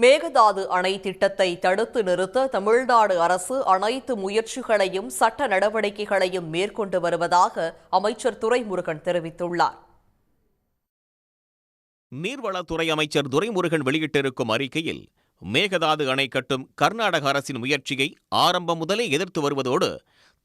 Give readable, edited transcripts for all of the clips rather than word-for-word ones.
மேகதாது அணை திட்டத்தை தடுத்து நிறுத்த தமிழ்நாடு அரசு அனைத்து முயற்சிகளையும் சட்ட நடவடிக்கைகளையும் மேற்கொண்டு வருவதாக அமைச்சர் துரைமுருகன் தெரிவித்துள்ளார். நீர்வளத்துறை அமைச்சர் துரைமுருகன் வெளியிட்டிருக்கும் அறிக்கையில், மேகதாது அணை கட்டும் கர்நாடக அரசின் முயற்சியை ஆரம்பம் முதலே எதிர்த்து வருவதோடு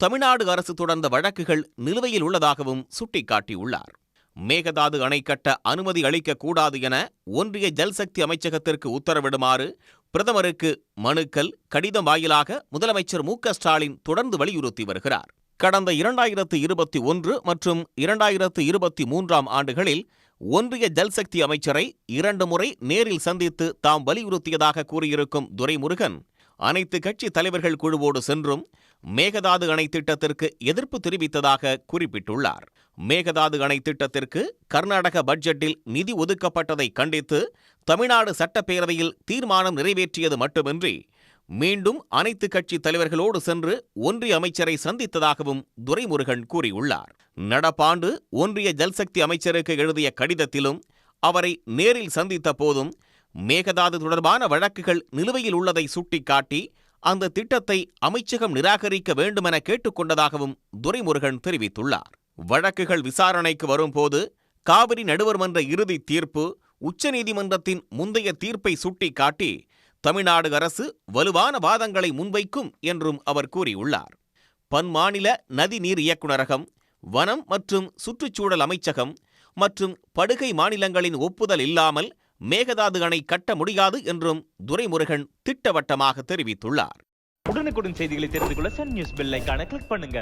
தமிழ்நாடு அரசு தொடர்ந்த வழக்குகள் நிலுவையில் உள்ளதாகவும் சுட்டிக்காட்டியுள்ளார். மேகதாது அணை கட்ட அனுமதி அளிக்கக்கூடாது என ஒன்றிய ஜல்சக்தி அமைச்சகத்திற்கு உத்தரவிடுமாறு பிரதமருக்கு மனுக்கள், கடிதம் வாயிலாக முதலமைச்சர் மு.க.ஸ்டாலின் தொடர்ந்து வலியுறுத்தி வருகிறார். கடந்த 2021 மற்றும் 2023 ஆண்டுகளில் ஒன்றிய ஜல்சக்தி அமைச்சரை 2 முறை நேரில் சந்தித்து தாம் வலியுறுத்தியதாக கூறியிருக்கும் துரைமுருகன், அனைத்து கட்சி தலைவர்கள் குழுவோடு சென்றும் மேகதாது அணை திட்டத்திற்கு எதிர்ப்பு தெரிவித்ததாக குறிப்பிட்டுள்ளார். மேகதாது அணை திட்டத்திற்கு கர்நாடக பட்ஜெட்டில் நிதி ஒதுக்கப்பட்டதை கண்டித்து தமிழ்நாடு சட்டப்பேரவையில் தீர்மானம் நிறைவேற்றியது மட்டுமின்றி மீண்டும் அனைத்து கட்சி தலைவர்களோடு சென்று ஒன்றிய அமைச்சரை சந்தித்ததாகவும் துரைமுருகன் கூறியுள்ளார். நடப்பாண்டு ஒன்றிய ஜல்சக்தி அமைச்சருக்கு எழுதிய கடிதத்திலும் அவரை நேரில் சந்தித்த போதும் மேகதாது தொடர்பான வழக்குகள் நிலுவையில் உள்ளதை சுட்டிக்காட்டி அந்த திட்டத்தை அமைச்சகம் நிராகரிக்க வேண்டுமென கேட்டுக்கொண்டதாகவும் துரைமுருகன் தெரிவித்துள்ளார். வழக்குகள் விசாரணைக்கு வரும்போது காவிரி நடுவர் மன்ற இறுதி தீர்ப்பு உச்சநீதிமன்றத்தின் முந்தைய தீர்ப்பை சுட்டிக்காட்டி தமிழ்நாடு அரசு வலுவான வாதங்களை முன்வைக்கும் என்றும் அவர் கூறியுள்ளார். பன்மாநில நதிநீர் இயக்குநரகம், வனம் மற்றும் சுற்றுச்சூழல் அமைச்சகம் மற்றும் படுகை மாநிலங்களின் ஒப்புதல் இல்லாமல் மேகதாது அணை கட்ட முடியாது என்றும் துரைமுருகன் திட்டவட்டமாக தெரிவித்துள்ளார். உடனுக்குடன் செய்திகளை தெரிந்து கொள்ள சன் நியூஸ் பெல் ஐகானை கிளிக் பண்ணுங்க.